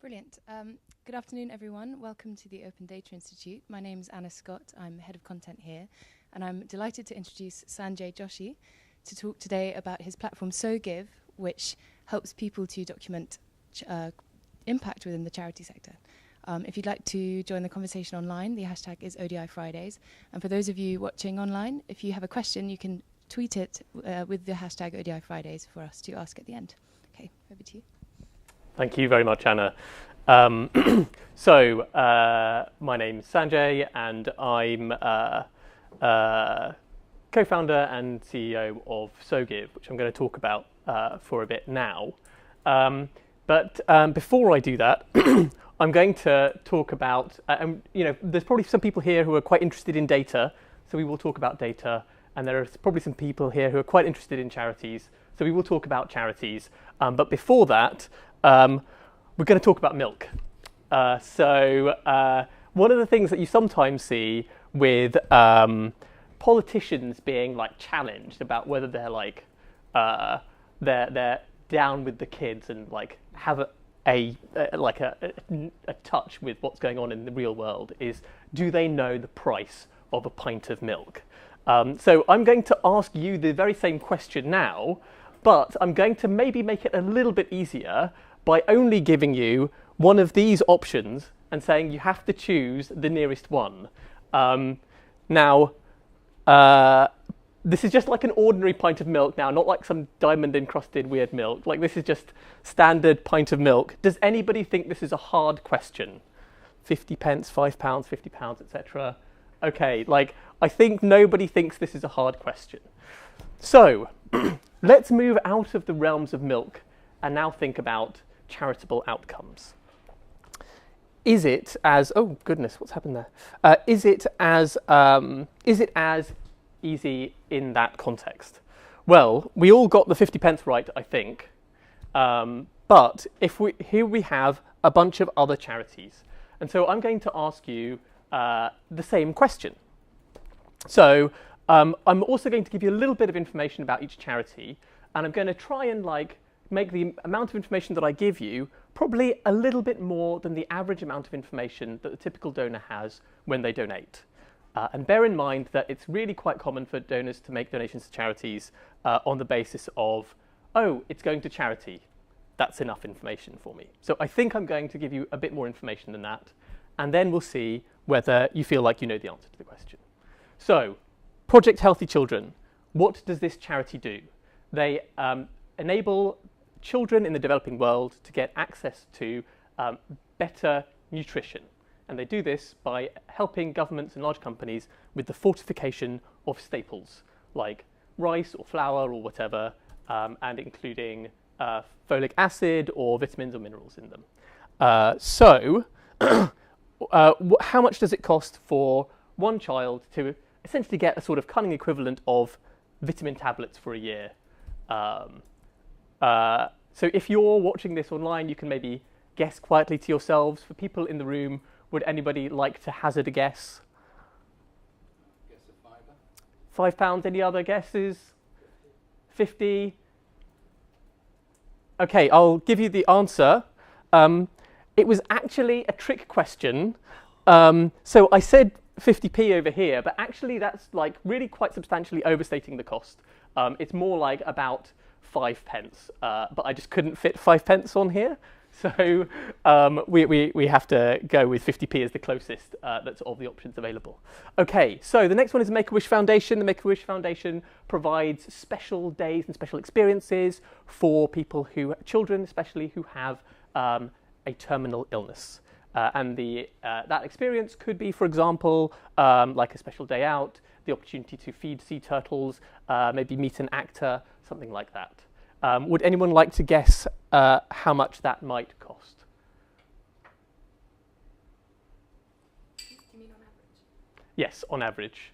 Brilliant. Good afternoon, everyone. Welcome to the Open Data Institute. My name is Anna Scott. I'm head of content here, and I'm delighted to introduce Sanjay Joshi to talk today about his platform SoGive, which helps people to document impact within the charity sector. If you'd like to join the conversation online, the hashtag is ODI Fridays. And for those of you watching online, if you have a question, you can tweet it with the hashtag ODI Fridays for us to ask at the end. Okay, over to you. Thank you very much, Anna. My name's Sanjay, and I'm co-founder and CEO of SoGive, which I'm going to talk about for a bit now. But before I do that, I'm going to talk about, there's probably some people here who are quite interested in data, so we will talk about data. And there are probably some people here who are quite interested in charities, so we will talk about charities. But before that, we're going to talk about milk. One of the things that you sometimes see with politicians being like challenged about whether they're like they're down with the kids and like have a touch with what's going on in the real world is, do they know the price of a pint of milk? So I'm going to ask you the very same question now, but I'm going to maybe make it a little bit easier by only giving you one of these options and saying you have to choose the nearest one. This is just like an ordinary pint of milk now, not like some diamond-encrusted weird milk. Like, this is just standard pint of milk. Does anybody think this is a hard question? 50 pence, £5, £50, etc. Okay, I think nobody thinks this is a hard question. So, let's move out of the realms of milk and now think about charitable outcomes. Is it as, oh goodness, what's happened there? Is it as easy in that context? Well, we all got the 50 pence right, I think. But here we have a bunch of other charities. And so I'm going to ask you the same question. So I'm also going to give you a little bit of information about each charity, and I'm going to try and make the amount of information that I give you probably a little bit more than the average amount of information that the typical donor has when they donate. And bear in mind that it's really quite common for donors to make donations to charities on the basis of, oh, it's going to charity. That's enough information for me. So I think I'm going to give you a bit more information than that, and then we'll see whether you feel like you know the answer to the question. So, Project Healthy Children. What does this charity do? They enable children in the developing world to get access to better nutrition. And they do this by helping governments and large companies with the fortification of staples like rice or flour or whatever, and including folic acid or vitamins or minerals in them. How much does it cost for one child to essentially get a sort of cunning equivalent of vitamin tablets for a year? So if you're watching this online, you can maybe guess quietly to yourselves. For people in the room, would anybody like to hazard a guess? Guess a £5. £5. Any other guesses? 50? Okay, I'll give you the answer. It was actually a trick question. So I said 50p over here, but actually that's really quite substantially overstating the cost. It's more like about 5 pence, but I just couldn't fit 5 pence on here. So we have to go with 50p as the closest that's of the options available. Okay, so the next one is the Make-A-Wish Foundation. The Make-A-Wish Foundation provides special days and special experiences for children especially, who have a terminal illness. And that experience could be, for example, like a special day out, the opportunity to feed sea turtles, maybe meet an actor, something like that. Would anyone like to guess how much that might cost? You mean on average? Yes, on average.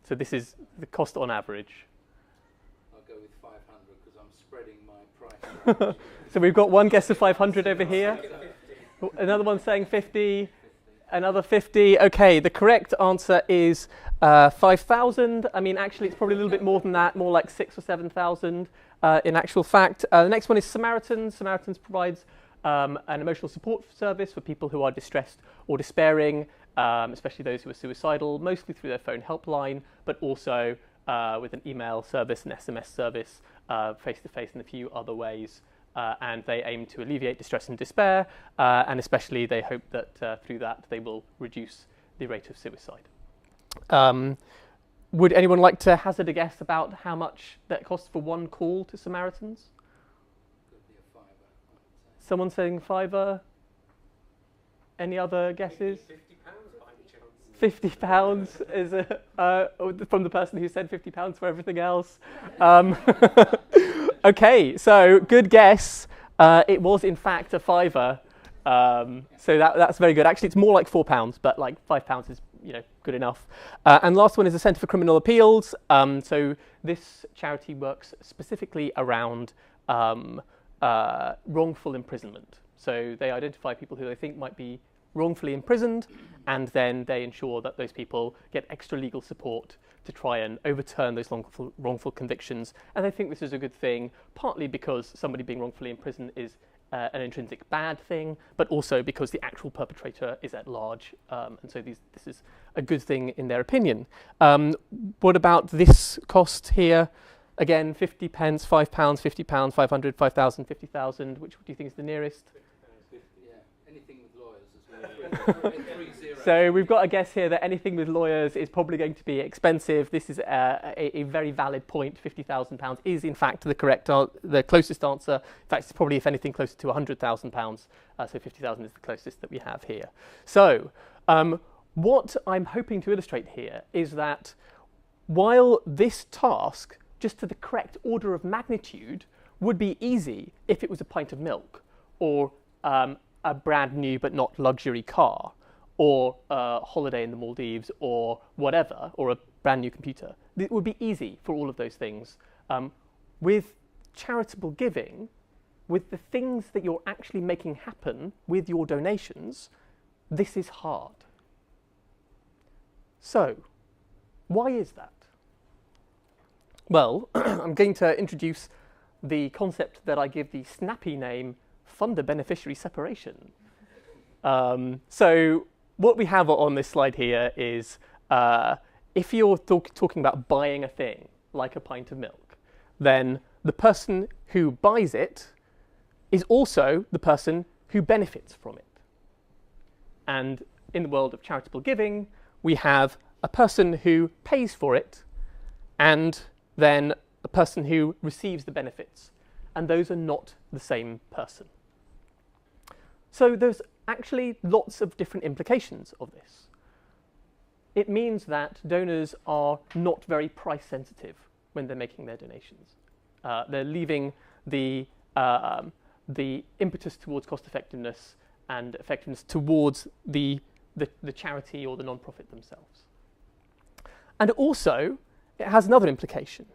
So this is the cost on average. I'll go with 500 because I'm spreading my price. So we've got one guess of 500 over here. Another one saying 50. Another 50. Okay, the correct answer is 5,000. I mean, actually, it's probably a little bit more than that, more like 6,000 or 7,000 in actual fact. The next one is Samaritans. Samaritans provides an emotional support service for people who are distressed or despairing, especially those who are suicidal, mostly through their phone helpline, but also with an email service, an SMS service, face-to-face in a few other ways. And they aim to alleviate distress and despair, and especially they hope that through that they will reduce the rate of suicide. Would anyone like to hazard a guess about how much that costs for one call to Samaritans? Could be a £5, I would say. Someone saying £5? Any other guesses? £50 is from the person who said £50 for everything else. Okay, so good guess. It was in fact a £5. So that's very good. Actually, it's more like £4, but like £5 is good enough. And last one is the Centre for Criminal Appeals. So this charity works specifically around wrongful imprisonment. So they identify people who they think might be wrongfully imprisoned, and then they ensure that those people get extra legal support to try and overturn those wrongful convictions. And they think this is a good thing, partly because somebody being wrongfully imprisoned is an intrinsic bad thing, but also because the actual perpetrator is at large, and so this is a good thing in their opinion. What about this cost here? Again, 50 pence, £5, £50, 500, 5,000, 50,000. Which do you think is the nearest? 50, yeah. Anything with lawyers as well. 3 zeros. So we've got a guess here that anything with lawyers is probably going to be expensive. This is a very valid point. £50,000 is in fact the closest answer. In fact, it's probably, if anything, closer to £100,000. So 50,000 is the closest that we have here. So what I'm hoping to illustrate here is that while this task, just to the correct order of magnitude, would be easy if it was a pint of milk, or a brand new but not luxury car, or a holiday in the Maldives, or whatever, or a brand new computer. It would be easy for all of those things. With charitable giving, with the things that you're actually making happen with your donations, this is hard. So, why is that? Well, I'm going to introduce the concept that I give the snappy name funder-beneficiary separation. So what we have on this slide here is if you're talking about buying a thing, like a pint of milk, then the person who buys it is also the person who benefits from it. And in the world of charitable giving, we have a person who pays for it and then a person who receives the benefits. And those are not the same person. So there's actually lots of different implications of this. It means that donors are not very price sensitive when they're making their donations. They're leaving the impetus towards cost effectiveness and effectiveness towards the charity or the non-profit themselves. And also, it has another implication,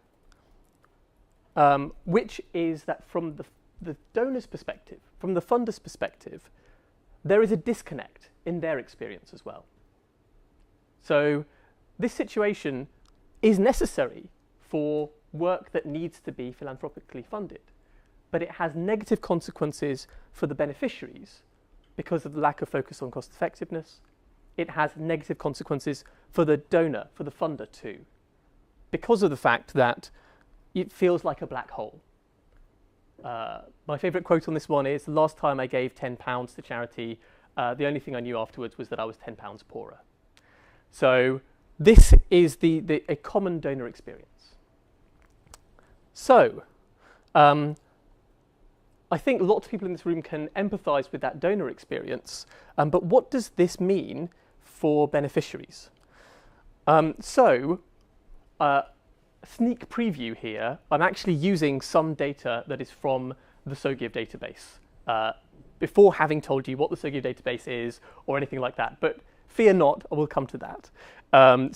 which is that from the donor's perspective, from the funder's perspective, there is a disconnect in their experience as well. So this situation is necessary for work that needs to be philanthropically funded, but it has negative consequences for the beneficiaries because of the lack of focus on cost effectiveness. It has negative consequences for the donor, for the funder too, because of the fact that it feels like a black hole. My favourite quote on this one is, the last time I gave £10 to charity, the only thing I knew afterwards was that I was £10 poorer. So this is a common donor experience. So I think lots of people in this room can empathise with that donor experience, but what does this mean for beneficiaries? Sneak preview here, I'm actually using some data that is from the SoGive database before having told you what the SoGive database is or anything like that, but fear not, I will come to that.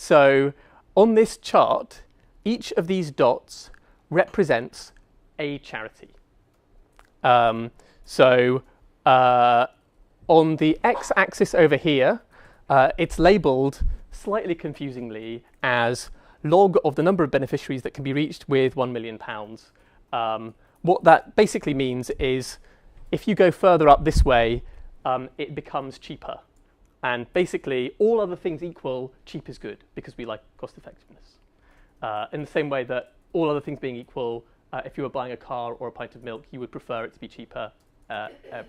So on this chart, each of these dots represents a charity. On the x-axis over here, it's labelled slightly confusingly as log of the number of beneficiaries that can be reached with £1 million. What that basically means is if you go further up this way, it becomes cheaper. And basically, all other things equal, cheap is good because we like cost effectiveness. In the same way that all other things being equal, if you were buying a car or a pint of milk, you would prefer it to be cheaper,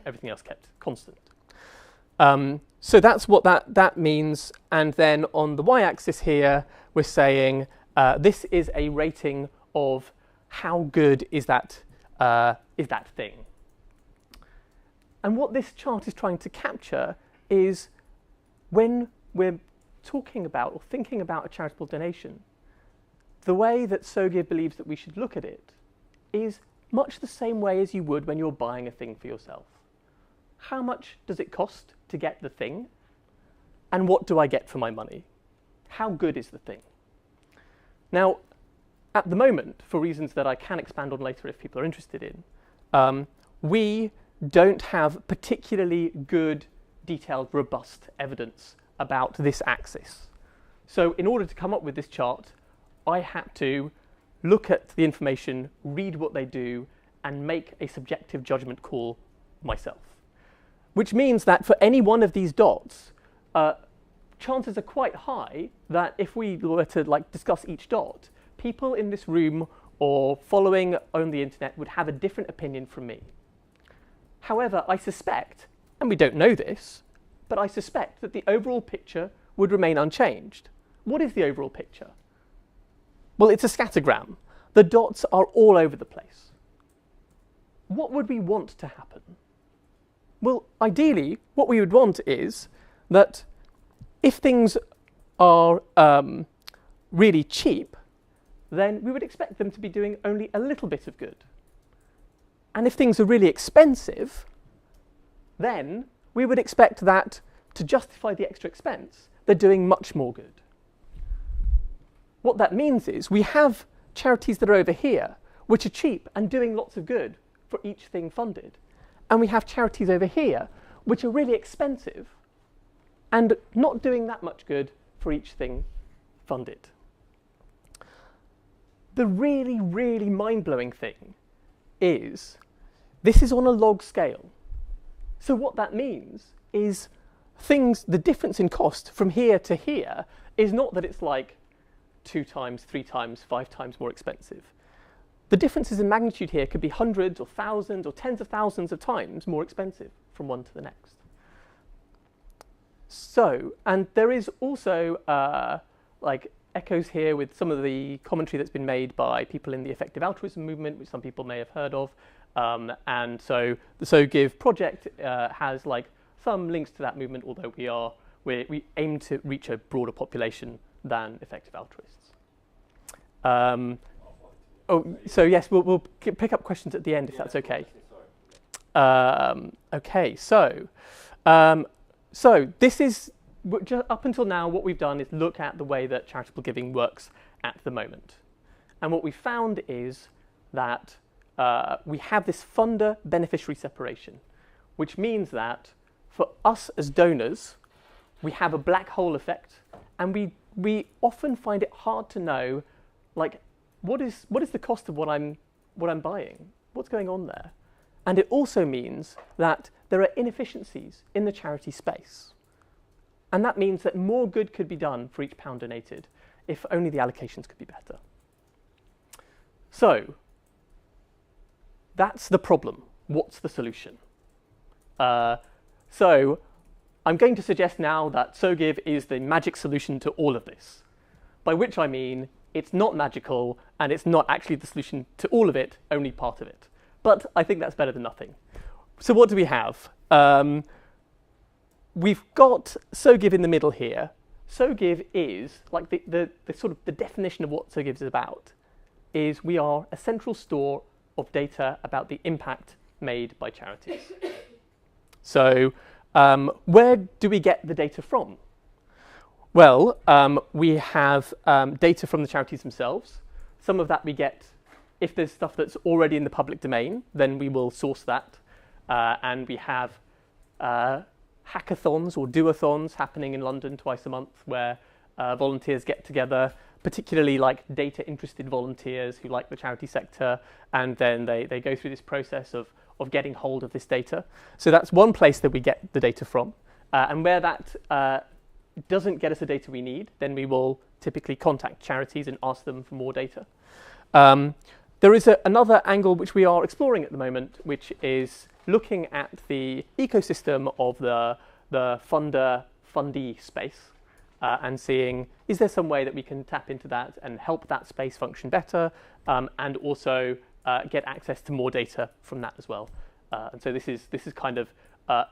everything else kept constant. So that's what that means. And then on the y-axis here, we're saying this is a rating of how good is that thing. And what this chart is trying to capture is when we're talking about or thinking about a charitable donation, the way that SoGive believes that we should look at it is much the same way as you would when you're buying a thing for yourself. How much does it cost to get the thing? And what do I get for my money? How good is the thing? Now, at the moment, for reasons that I can expand on later if people are interested in, we don't have particularly good, detailed, robust evidence about this axis. So in order to come up with this chart, I had to look at the information, read what they do, and make a subjective judgment call myself. Which means that for any one of these dots, chances are quite high that if we were to discuss each dot, people in this room or following on the internet would have a different opinion from me. However, I suspect, and we don't know this, but I suspect that the overall picture would remain unchanged. What is the overall picture? Well, it's a scattergram. The dots are all over the place. What would we want to happen? Well, ideally, what we would want is that if things are really cheap, then we would expect them to be doing only a little bit of good. And if things are really expensive, then we would expect that to justify the extra expense, they're doing much more good. What that means is we have charities that are over here, which are cheap and doing lots of good for each thing funded. And we have charities over here, which are really expensive and not doing that much good for each thing funded. The really, really mind-blowing thing is this is on a log scale. So what that means is the difference in cost from here to here is not that it's like 2 times, 3 times, 5 times more expensive. The differences in magnitude here could be hundreds or thousands or tens of thousands of times more expensive from one to the next. So, and there is also echoes here with some of the commentary that's been made by people in the effective altruism movement, which some people may have heard of. And so the SoGive project has some links to that movement, although we aim to reach a broader population than effective altruists. So yes, we'll pick up questions at the end if that's okay. Okay, so this is up until now what we've done is look at the way that charitable giving works at the moment, and what we found is that we have this funder-beneficiary separation, which means that for us as donors, we have a black hole effect, and we often find it hard to know, what is the cost of what I'm buying? What's going on there? And it also means that there are inefficiencies in the charity space. And that means that more good could be done for each pound donated if only the allocations could be better. So that's the problem. What's the solution? So I'm going to suggest now that SoGive is the magic solution to all of this, by which I mean it's not magical and it's not actually the solution to all of it, only part of it. But I think that's better than nothing. So what do we have? We've got SoGive in the middle here. SoGive is, the sort of the definition of what SoGive is about, is we are a central store of data about the impact made by charities. So where do we get the data from? Well, we have data from the charities themselves. Some of that we get, if there's stuff that's already in the public domain, then we will source that. And we have hackathons or do-a-thons happening in London twice a month where volunteers get together, particularly data-interested volunteers who like the charity sector, and then they go through this process of of getting hold of this data. So that's one place that we get the data from. And where that doesn't get us the data we need, then we will typically contact charities and ask them for more data. There is another angle which we are exploring at the moment, which is looking at the ecosystem of the funder-fundee space and seeing, is there some way that we can tap into that and help that space function better, and also get access to more data from that as well. And so this is kind of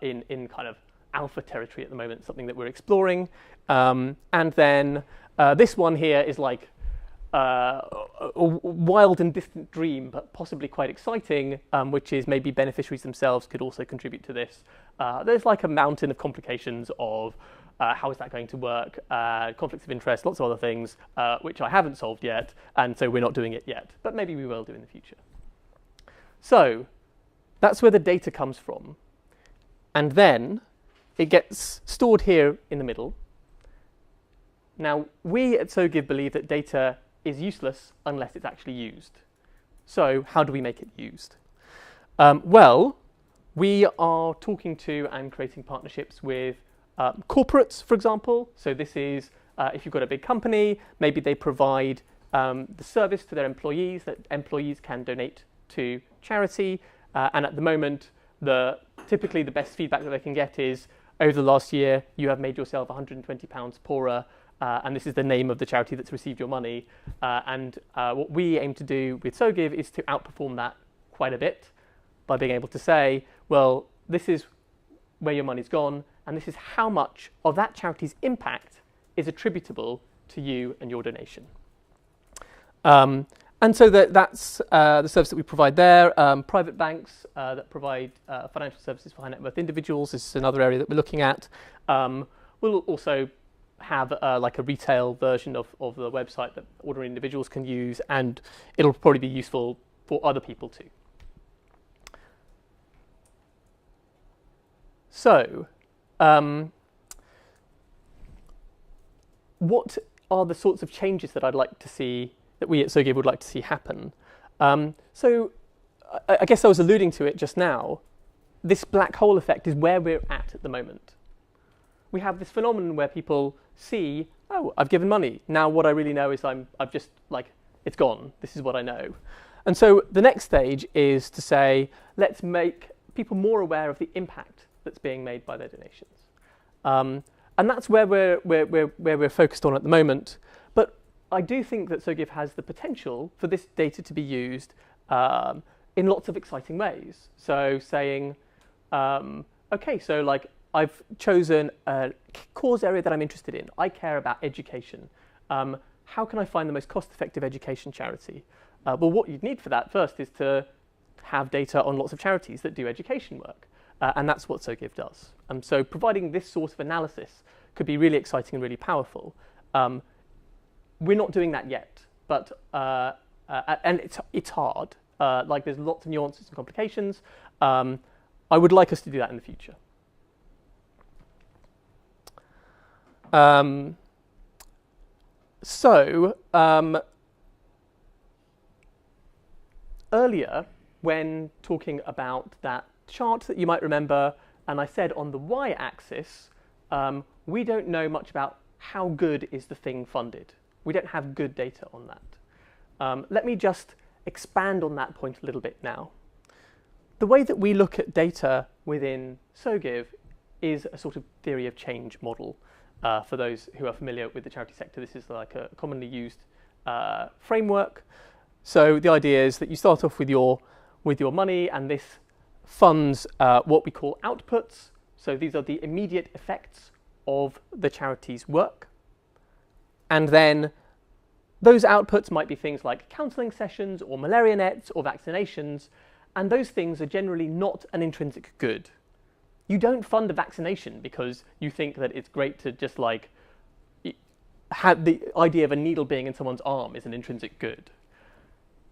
in kind of alpha territory at the moment, something that we're exploring. And then this one here is like a wild and distant dream, but possibly quite exciting, which is maybe beneficiaries themselves could also contribute to this. There's like a mountain of complications of how is that going to work, conflicts of interest, lots of other things, which I haven't solved yet, and so we're not doing it yet, but maybe we will do in the future. So that's where the data comes from. And then it gets stored here in the middle. Now, we at SoGive believe that data is useless unless it's actually used. So how do we make it used? Well, we are talking to and creating partnerships with corporates, for example. So this is, if you've got a big company, maybe they provide the service to their employees that employees can donate to charity. And at the moment, typically the best feedback that they can get is, over the last year, you have made yourself £120 poorer, and this is the name of the charity that's received your money. And what we aim to do with SoGive is to outperform that quite a bit by being able to say, well, this is where your money's gone, and this is how much of that charity's impact is attributable to you and your donation. And so that's the service that we provide there. Private banks that provide financial services for high net worth individuals is another area that we're looking at. We'll also have like a retail version of the website that ordinary individuals can use, and it'll probably be useful for other people too. So, what are the sorts of changes that I'd like to see, that we at SoGive would like to see happen? So I guess I was alluding to it just now. This black hole effect is where we're at the moment. We have this phenomenon where people see, oh, I've given money. Now what I really know is I've just, like, it's gone. This is what I know. And so the next stage is to say, let's make people more aware of the impact that's being made by their donations. And that's where we're focused on at the moment. But I do think that SoGive has the potential for this data to be used in lots of exciting ways. So saying, okay, so like I've chosen a cause area that I'm interested in. I care about education. How can I find the most cost-effective education charity? Well, what you'd need for that first is to have data on lots of charities that do education work. And that's what SoGive does. So providing this sort of analysis could be really exciting and really powerful. We're not doing that yet, but and it's hard. Like there's lots of nuances and complications. I would like us to do that in the future. Earlier, when talking about that chart that you might remember, and I said on the y-axis, we don't know much about how good is the thing funded. We don't have good data on that. Let me just expand on that point a little bit now. The way that we look at data within SoGive is a sort of theory of change model. For those who are familiar with the charity sector, this is like a commonly used framework. So the idea is that you start off with your money, and this funds what we call outputs. So these are the immediate effects of the charity's work. And then those outputs might be things like counselling sessions or malaria nets or vaccinations, and those things are generally not an intrinsic good. You don't fund a vaccination because you think that it's great to just like have the idea of a needle being in someone's arm is an intrinsic good.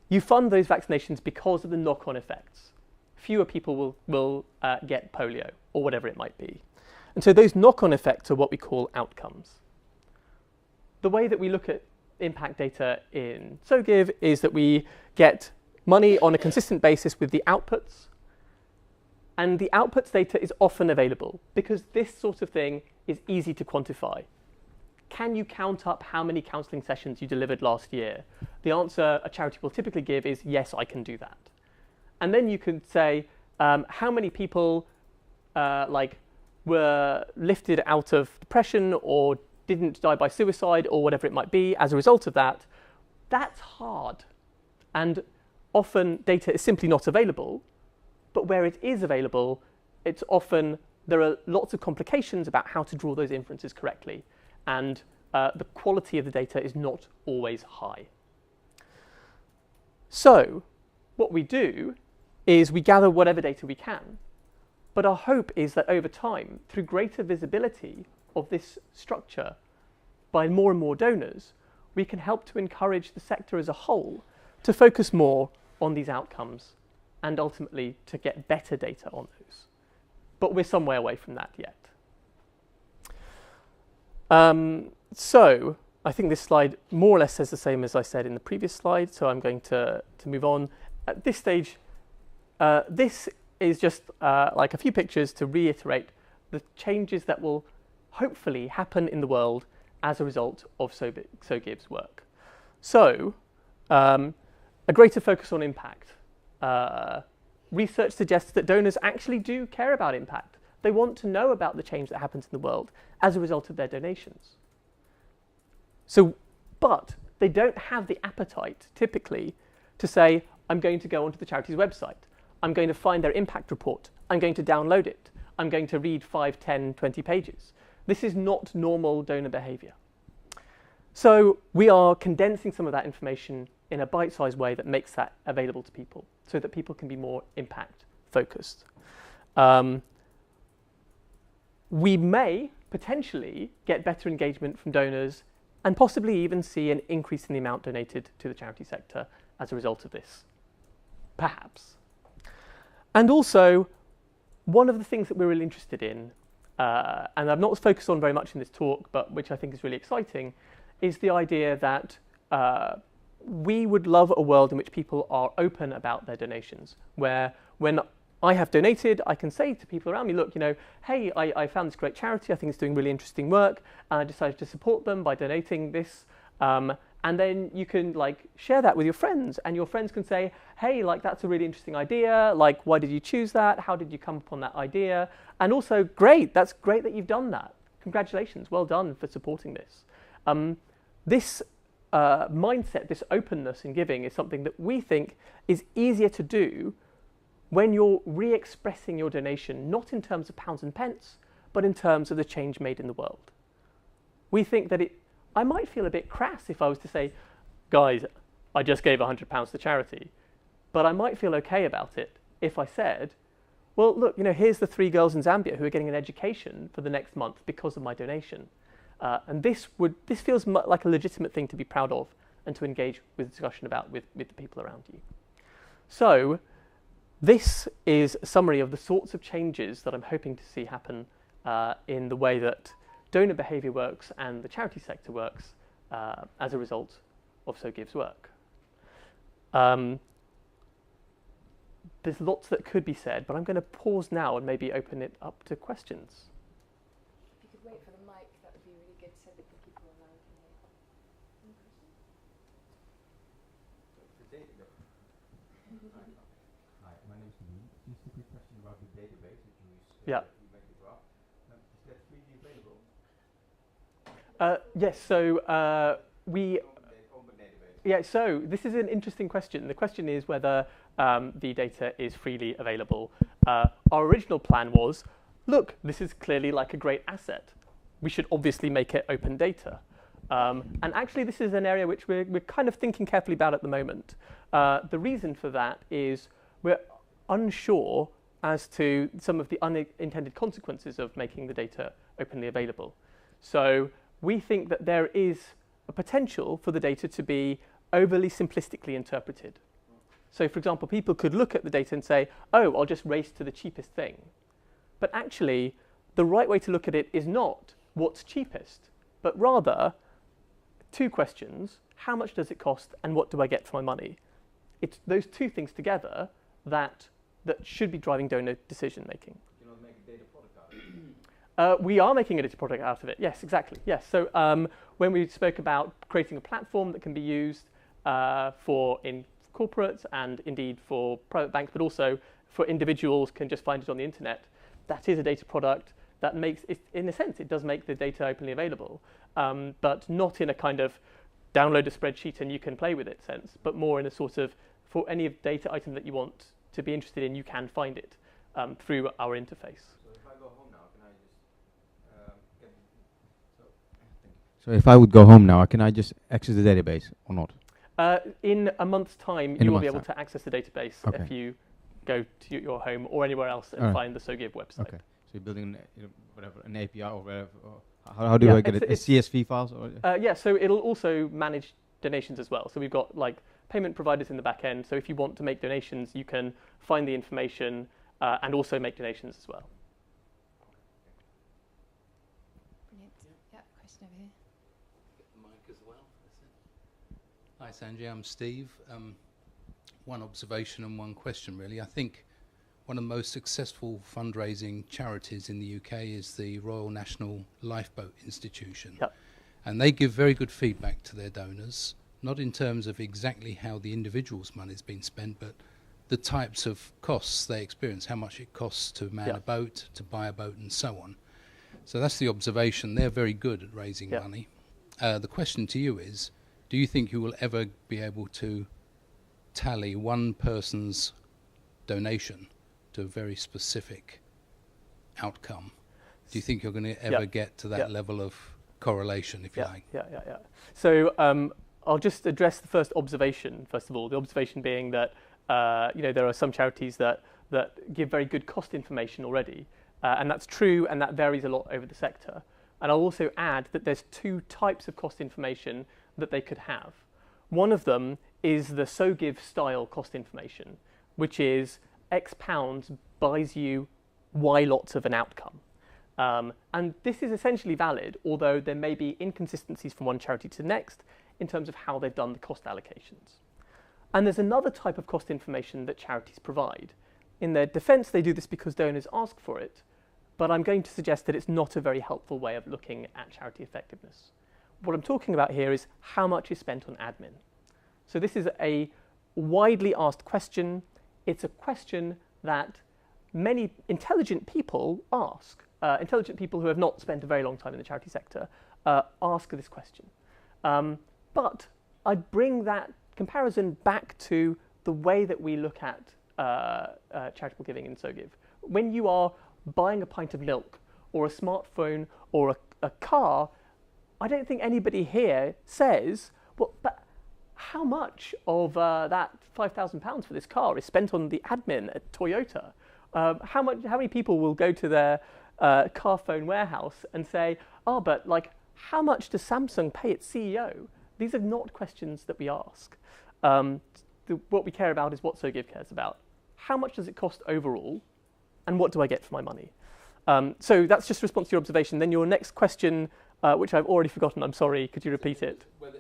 You fund those vaccinations because of the knock-on effects. Fewer people will get polio or whatever it might be. And so those knock-on effects are what we call outcomes. The way that we look at impact data in SoGive is that we get money on a consistent basis with the outputs, And the outputs data is often available because this sort of thing is easy to quantify. Can you count up how many counselling sessions you delivered last year? The answer a charity will typically give is, yes, I can do that. And then you could say, how many people were lifted out of depression or didn't die by suicide or whatever it might be as a result of that. That's hard. And often data is simply not available. But where it is available, it's often, there are lots of complications about how to draw those inferences correctly. And the quality of the data is not always high. So what we do is we gather whatever data we can. But our hope is that over time, through greater visibility of this structure by more and more donors, we can help to encourage the sector as a whole to focus more on these outcomes and ultimately to get better data on those. But we're some way away from that yet. So I think this slide more or less says the same as I said in the previous slide, so I'm going to move on. At this stage, this is just like a few pictures to reiterate the changes that will hopefully happen in the world as a result of SoGive's work. So, a greater focus on impact. Research suggests that donors actually do care about impact. They want to know about the change that happens in the world as a result of their donations. So, but they don't have the appetite, typically, to say, I'm going to go onto the charity's website. I'm going to find their impact report. I'm going to download it. I'm going to read 5, 10, 20 pages. This is not normal donor behavior. So we are condensing some of that information in a bite-sized way that makes that available to people so that people can be more impact focused. We may potentially get better engagement from donors and possibly even see an increase in the amount donated to the charity sector as a result of this, perhaps. And also, one of the things that we're really interested in, and I've not focused on very much in this talk, but which I think is really exciting, is the idea that we would love a world in which people are open about their donations, where when I have donated, I can say to people around me, look, hey, I found this great charity, I think it's doing really interesting work, and I decided to support them by donating this. And then you can share that with your friends, and your friends can say, hey, that's a really interesting idea, why did you choose that? How did you come upon that idea? And also, great, that's great that you've done that. Congratulations, well done for supporting this. This mindset, this openness in giving is something that we think is easier to do when you're re-expressing your donation, not in terms of pounds and pence, but in terms of the change made in the world. We think that I might feel a bit crass if I was to say, guys, I just gave £100 to charity, but I might feel okay about it if I said, well, look, here's the 3 girls in Zambia who are getting an education for the next month because of my donation. And this feels like a legitimate thing to be proud of and to engage with discussion about with the people around you. So this is a summary of the sorts of changes that I'm hoping to see happen in the way that donor behaviour works and the charity sector works as a result of SoGive's work. There's lots that could be said, but I'm going to pause now and maybe open it up to questions. If you could wait for the mic, that would be really good so that the people around can hear. Hi, my name is Lee. Just a quick question about the database that you use. Yeah. You make the graph. Is that freely available? Yes, so we... On the database. Yeah, so this is an interesting question. The question is whether the data is freely available. Our original plan was, look, this is clearly like a great asset. We should obviously make it open data. And actually, this is an area which we're kind of thinking carefully about at the moment. The reason for that is we're unsure as to some of the unintended consequences of making the data openly available. So we think that there is a potential for the data to be overly simplistically interpreted. So, for example, people could look at the data and say, oh, I'll just race to the cheapest thing. But actually, the right way to look at it is not what's cheapest, but rather 2 questions. How much does it cost and what do I get for my money? It's those 2 things together that that should be driving donor decision making. You know, make a data product out of it. We are making a data product out of it. Yes, exactly. Yes. So when we spoke about creating a platform that can be used for in corporates and indeed for private banks, but also for individuals can just find it on the internet, that is a data product that makes it, in a sense, it does make the data openly available, but not in a kind of download a spreadsheet and you can play with it sense, but more in a sort of, for any data item that you want to be interested in, you can find it through our interface. So if I go home now, can I just So if I would go home now, can I just access the database or not? In a month's time, you will be able to access the database if you go to your home or anywhere else and find the SoGive website. Okay. So you're building an API or whatever. Or how do I get it? It's CSV files? Or yeah, so it'll also manage donations as well. So we've got like payment providers in the back end. So if you want to make donations, you can find the information and also make donations as well. Brilliant. Yeah, question over here. Get the mic as well. Hi Sanjay, I'm Steve. One observation and one question really. I think one of the most successful fundraising charities in the UK is the Royal National Lifeboat Institution. Yep. And they give very good feedback to their donors, not in terms of exactly how the individual's money has been spent, but the types of costs they experience, how much it costs to man a boat, to buy a boat and so on. So that's the observation. They're very good at raising money. The question to you is, do you think you will ever be able to tally one person's donation to a very specific outcome? Do you think you're going to ever get to that level of correlation, if you like? Yeah. So I'll just address the first observation, first of all. The observation being that there are some charities that give very good cost information already. And that's true, and that varies a lot over the sector. And I'll also add that there's two types of cost information that they could have. One of them is the SoGive style cost information, which is X pounds buys you Y lots of an outcome. And this is essentially valid, although there may be inconsistencies from one charity to the next in terms of how they've done the cost allocations. And there's another type of cost information that charities provide. In their defense, they do this because donors ask for it, but I'm going to suggest that it's not a very helpful way of looking at charity effectiveness. What I'm talking about here is how much is spent on admin. So this is a widely asked question. It's a question that many intelligent people ask. Intelligent people who have not spent a very long time in the charity sector ask this question. But I bring that comparison back to the way that we look at charitable giving in SoGive. When you are buying a pint of milk or a smartphone or a car, I don't think anybody here says, well, but how much of that £5,000 for this car is spent on the admin at Toyota? How many people will go to their car phone warehouse and say, oh, but like, how much does Samsung pay its CEO? These are not questions that we ask. What we care about is what SoGive cares about. How much does it cost overall? And what do I get for my money? So that's just a response to your observation. Then your next question, which I've already forgotten, I'm sorry, could you repeat it? Whether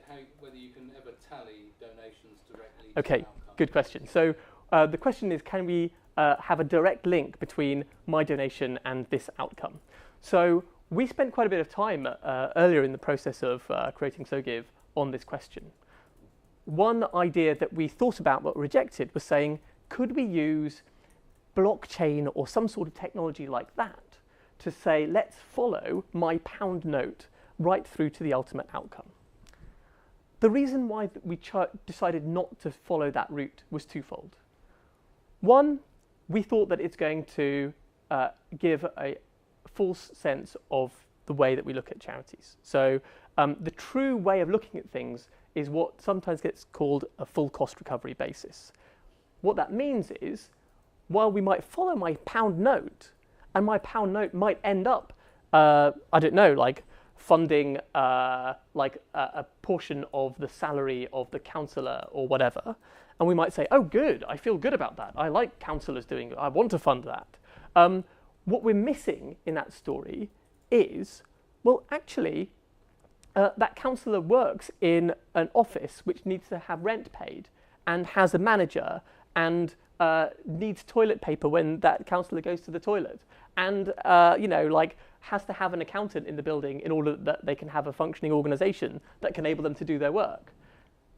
you can ever tally donations directly to Okay, an outcome. good question. So the question is, can we have a direct link between my donation and this outcome? So we spent quite a bit of time earlier in the process of creating SoGive on this question. One idea that we thought about but rejected was saying, could we use blockchain or some sort of technology like that to say, let's follow my pound note right through to the ultimate outcome? The reason why we decided not to follow that route was twofold. One, we thought that it's going to give a false sense of the way that we look at charities. So the true way of looking at things is what sometimes gets called a full cost recovery basis. What that means is, while we might follow my pound note, and my pound note might end up, I don't know, like funding like a portion of the salary of the councillor or whatever, and we might say, oh good, I feel good about that. I like councillors doing it. I want to fund that. What we're missing in that story is, well, actually, that councillor works in an office which needs to have rent paid and has a manager and needs toilet paper when that councillor goes to the toilet, and like has to have an accountant in the building in order that they can have a functioning organisation that can enable them to do their work.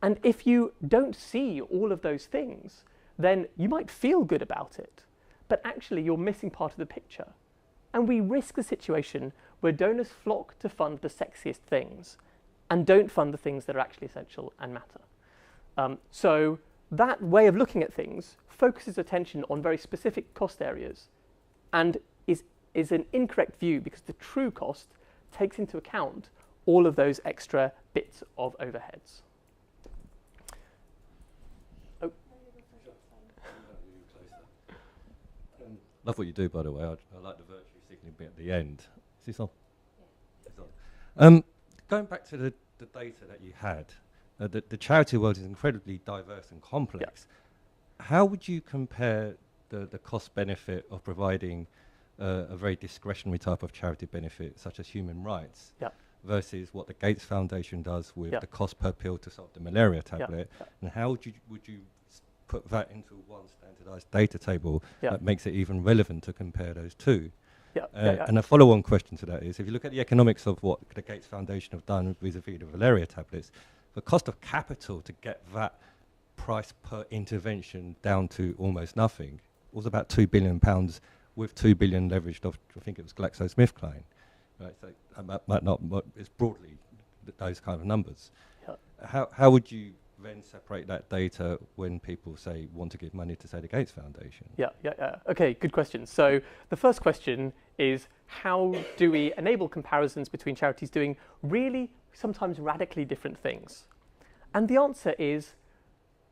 And if you don't see all of those things, then you might feel good about it, but actually you're missing part of the picture. And we risk the situation where donors flock to fund the sexiest things and don't fund the things that are actually essential and matter. So that way of looking at things focuses attention on very specific cost areas and is an incorrect view, because the true cost takes into account all of those extra bits of overheads. Oh. Love what you do, by the way. I like the virtue signaling bit at the end. Is this on? Yeah. It's on. Going back to the data that you had, the charity world is incredibly diverse and complex. Yeah. How would you compare the cost benefit of providing a very discretionary type of charity benefit, such as human rights, versus what the Gates Foundation does with the cost per pill to solve the malaria tablet? And how would you put that into one standardized data table that makes it even relevant to compare those two? And a follow-on question to that is, if you look at the economics of what the Gates Foundation have done vis-a-vis the malaria tablets, the cost of capital to get that price per intervention down to almost nothing was about £2 billion, with 2 billion leveraged off, I think it was GlaxoSmithKline. Right, so might not, it's broadly those kind of numbers. How would you then separate that data when people say want to give money to, say, the Gates Foundation? Okay, good question. So the first question is, how do we enable comparisons between charities doing really sometimes radically different things? And the answer is,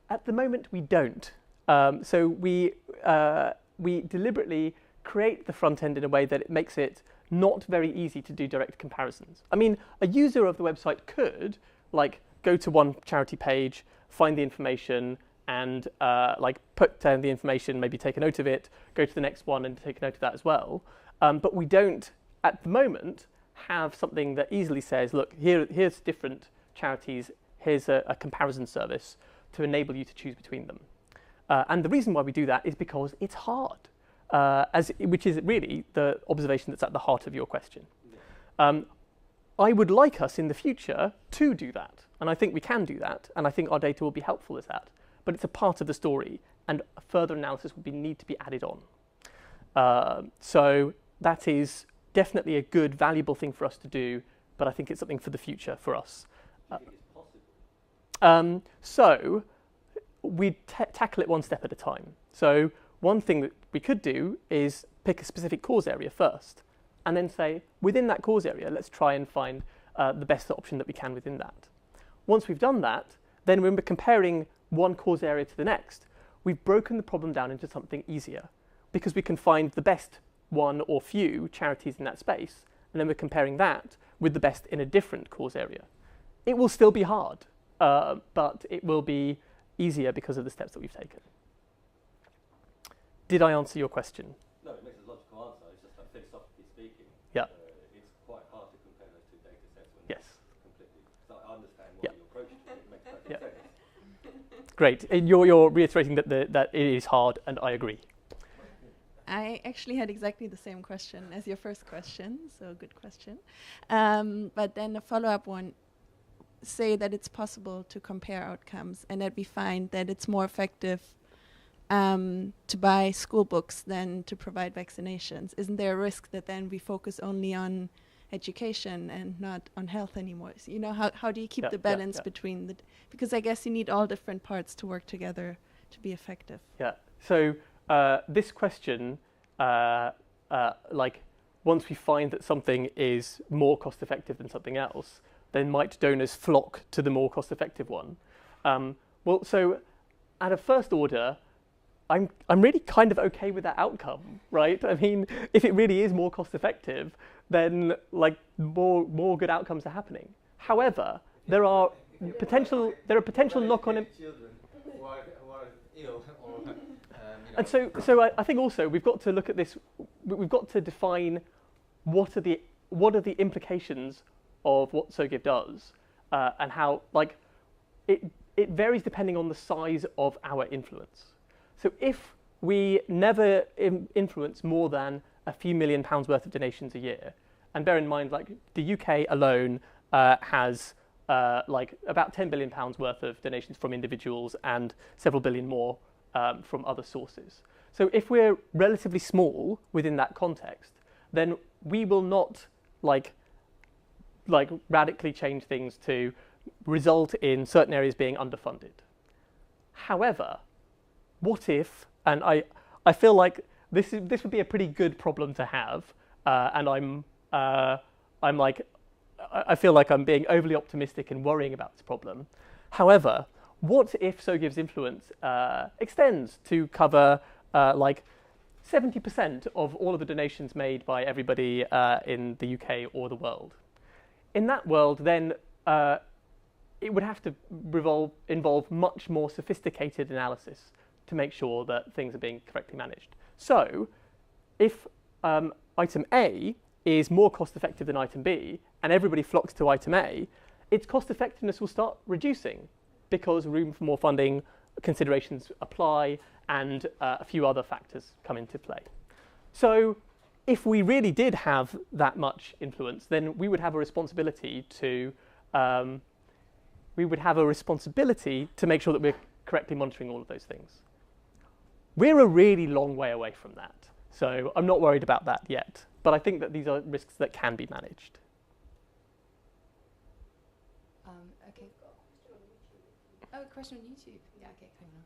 at the moment, we don't. So we deliberately create the front end in a way that it makes it not very easy to do direct comparisons. I mean, a user of the website could, like, go to one charity page, find the information, and put down the information, maybe take a note of it, go to the next one and take a note of that as well. But we don't, at the moment, have something that easily says, look, here's different charities, here's a comparison service to enable you to choose between them. And the reason why we do that is because it's hard, which is really the observation that's at the heart of your question. I would like us in the future to do that, and I think we can do that, and I think our data will be helpful as that, but it's a part of the story, and further analysis would need to be added on. So that is definitely a good, valuable thing for us to do, but I think it's something for the future for us. Do you think it's possible? So we tackle it one step at a time. So one thing that we could do is pick a specific cause area first, and then say, within that cause area, let's try and find the best option that we can within that. Once we've done that, then when we're comparing one cause area to the next, we've broken the problem down into something easier, because we can find the best one or few charities in that space, and then we're comparing that with the best in a different cause area. It will still be hard, but it will be easier because of the steps that we've taken. Did I answer your question? No, it makes a logical answer. It's just that philosophically speaking, it's quite hard to compare those two data sets when it's completely. So I understand what your approach to it makes perfect sense. Great. And you're reiterating that that it is hard, and I agree. I actually had exactly the same question as your first question, so good question. But then a follow-up one, say that it's possible to compare outcomes and that we find that it's more effective to buy school books than to provide vaccinations. Isn't there a risk that then we focus only on education and not on health anymore? So, you know, how do you keep the balance between the... Because I guess you need all different parts to work together to be effective. Yeah, so this question, once we find that something is more cost effective than something else, then might donors flock to the more cost effective one? Well, so at a first order, I'm really kind of okay with that outcome, right? I mean, if it really is more cost effective, then like more good outcomes are happening. However, there are potential knock-on. Children who are ill or, and so I think also we've got to look at this. We've got to define what are the implications of what SoGive does, and how it varies depending on the size of our influence. So if we never influence more than a few £1 million worth of donations a year, and bear in mind, like the UK alone has like about £10 billion worth of donations from individuals and several billion more from other sources. So if we're relatively small within that context, then we will not like radically change things to result in certain areas being underfunded. However, what if, and I feel like this would be a pretty good problem to have, and I feel like I'm being overly optimistic and worrying about this problem. However, what if SoGive's influence extends to cover like 70% of all of the donations made by everybody in the UK or the world? In that world, then it would have to involve much more sophisticated analysis to make sure that things are being correctly managed. So if item A is more cost effective than item B, and everybody flocks to item A, its cost effectiveness will start reducing because room for more funding considerations apply and a few other factors come into play. So if we really did have that much influence, then we would have a responsibility to make sure that we're correctly monitoring all of those things. We're a really long way away from that, so I'm not worried about that yet. But I think that these are risks that can be managed. Okay. Oh, a question on YouTube. Yeah, okay, hang on.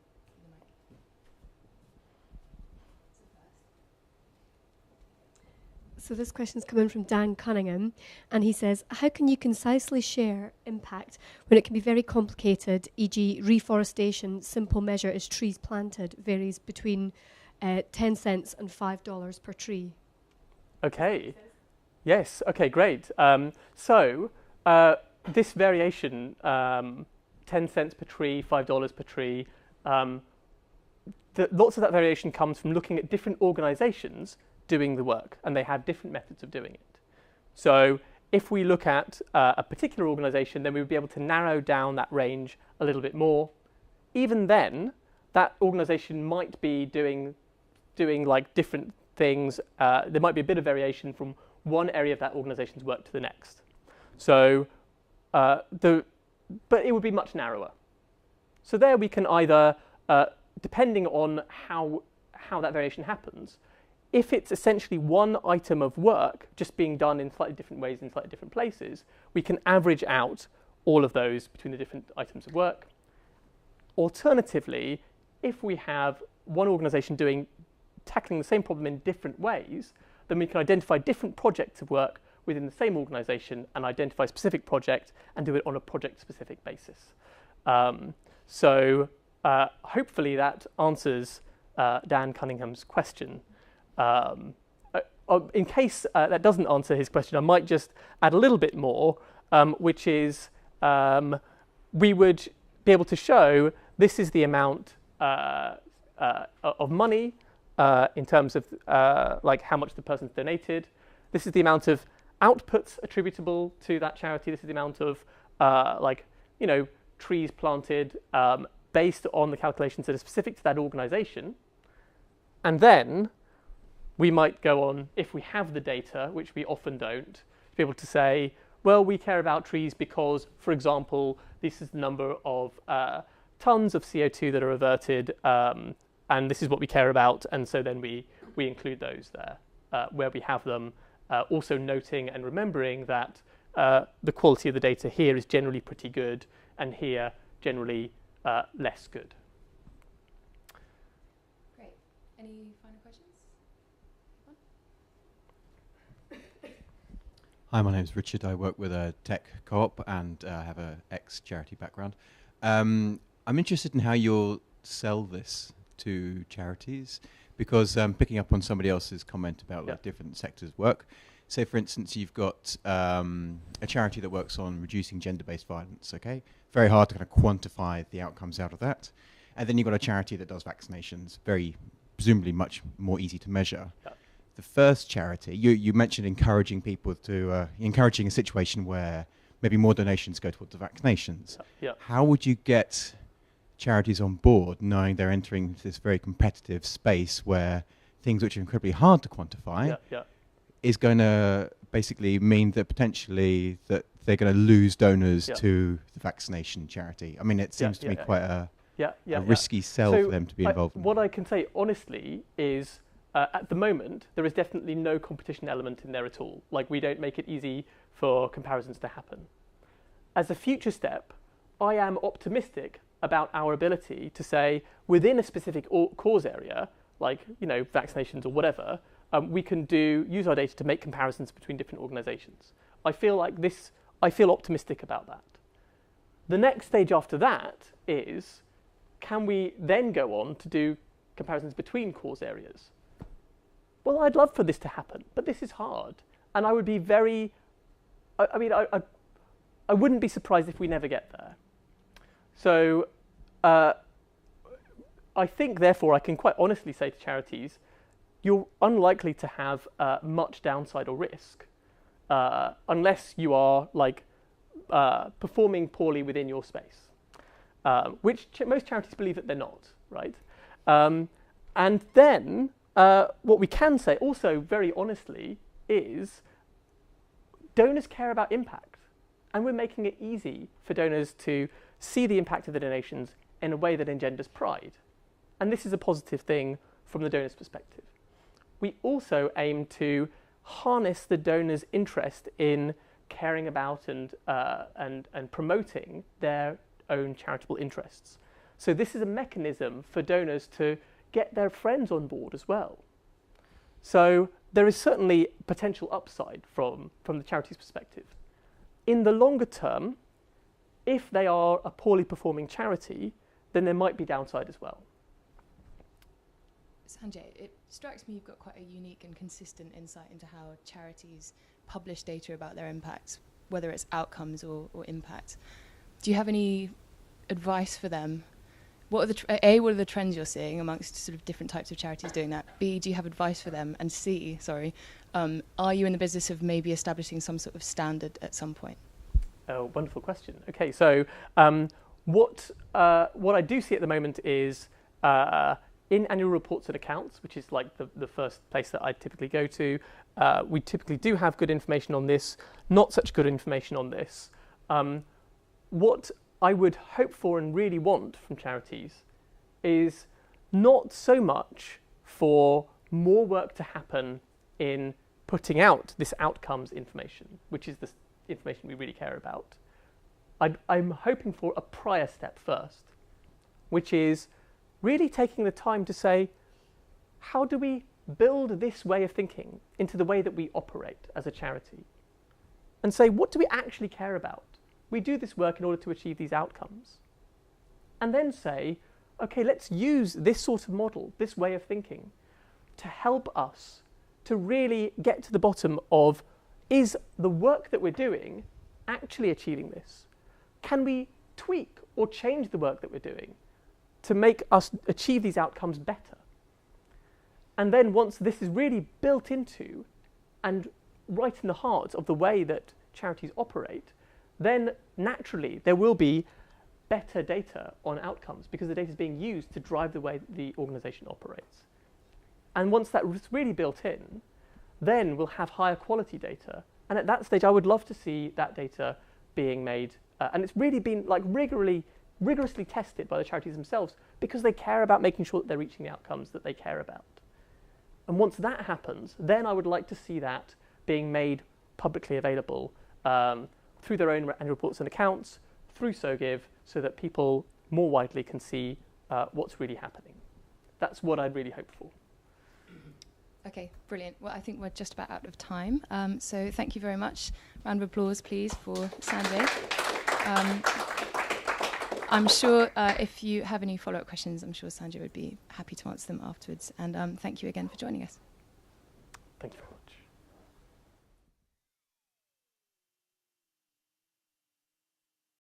So this question is coming from Dan Cunningham, and he says, how can you concisely share impact when it can be very complicated, e.g. reforestation, simple measure is trees planted, varies between 10 cents and $5 per tree? Okay. Yes. Okay. Great. This variation, 10 cents per tree, $5 per tree, lots of that variation comes from looking at different organisations doing the work, and they have different methods of doing it. So if we look at a particular organisation, then we would be able to narrow down that range a little bit more. Even then, that organisation might be doing like different things. There might be a bit of variation from one area of that organisation's work to the next. So, but it would be much narrower. So there we can either, depending on how that variation happens, if it's essentially one item of work just being done in slightly different ways in slightly different places, we can average out all of those between the different items of work. Alternatively, if we have one organisation tackling the same problem in different ways, then we can identify different projects of work within the same organisation and identify a specific project and do it on a project-specific basis. Hopefully that answers Dan Cunningham's question. In case that doesn't answer his question, I might just add a little bit more, which is we would be able to show this is the amount of money in terms of like how much the person's donated. This is the amount of outputs attributable to that charity. This is the amount of trees planted based on the calculations that are specific to that organisation. And then we might go on, if we have the data, which we often don't, to be able to say, well, we care about trees because, for example, this is the number of tons of CO2 that are averted, and this is what we care about, and so then we include those there where we have them, also noting and remembering that the quality of the data here is generally pretty good, and here generally less good. Great. Any final questions? Hi, my name is Richard. I work with a tech co-op and have an ex-charity background. I'm interested in how you'll sell this to charities, because picking up on somebody else's comment about like different sectors work. Say, for instance, you've got a charity that works on reducing gender-based violence, okay? Very hard to kind of quantify the outcomes out of that. And then you've got a charity that does vaccinations, presumably much more easy to measure. Yeah. The first charity, you mentioned encouraging people to, encouraging a situation where maybe more donations go towards the vaccinations. Yeah. How would you get charities on board, knowing they're entering into this very competitive space where things which are incredibly hard to quantify is going to basically mean that potentially that they're going to lose donors to the vaccination charity. I mean, it seems to me quite a risky sell for them to be involved in. What I can say honestly is at the moment, there is definitely no competition element in there at all. Like, we don't make it easy for comparisons to happen. As a future step, I am optimistic about our ability to say, within a specific cause area, like, you know, vaccinations or whatever, we can use our data to make comparisons between different organizations. I feel optimistic about that. The next stage after that is, can we then go on to do comparisons between cause areas? Well, I'd love for this to happen, but this is hard. And I would be I wouldn't be surprised if we never get there. So I think, therefore, I can quite honestly say to charities, you're unlikely to have much downside or risk unless you are performing poorly within your space, which most charities believe that they're not, right? And then what we can say also very honestly is donors care about impact, and we're making it easy for donors to see the impact of the donations in a way that engenders pride. And this is a positive thing from the donor's perspective. We also aim to harness the donor's interest in caring about and promoting their own charitable interests. So this is a mechanism for donors to get their friends on board as well. So there is certainly potential upside from the charity's perspective. In the longer term, if they are a poorly performing charity, then there might be downside as well. Sanjay, it strikes me you've got quite a unique and consistent insight into how charities publish data about their impacts, whether it's outcomes or impact. Do you have any advice for them? What are the trends you're seeing amongst sort of different types of charities doing that? B, do you have advice for them? And C, are you in the business of maybe establishing some sort of standard at some point? Oh, wonderful question. Okay, so what I do see at the moment is in annual reports and accounts, which is like the first place that I typically go to, we typically do have good information on this, not such good information on this. What I would hope for and really want from charities is not so much for more work to happen in putting out this outcomes information, which is the information we really care about. I'm hoping for a prior step first, which is really taking the time to say, how do we build this way of thinking into the way that we operate as a charity? And say, what do we actually care about? We do this work in order to achieve these outcomes. And then say, okay, let's use this sort of model, this way of thinking, to help us to really get to the bottom of, is the work that we're doing actually achieving this? Can we tweak or change the work that we're doing to make us achieve these outcomes better? And then once this is really built into and right in the heart of the way that charities operate, then naturally there will be better data on outcomes because the data is being used to drive the way the organization operates. And once that is really built in, then we'll have higher quality data. And at that stage, I would love to see that data being made. And it's really been like rigorously tested by the charities themselves because they care about making sure that they're reaching the outcomes that they care about. And once that happens, then I would like to see that being made publicly available through their own annual reports and accounts, through SoGive, so that people more widely can see what's really happening. That's what I'd really hope for. Okay, brilliant. Well, I think we're just about out of time. So thank you very much. Round of applause, please, for Sanjay. I'm sure if you have any follow-up questions, I'm sure Sanjay would be happy to answer them afterwards. And thank you again for joining us. Thank you very much.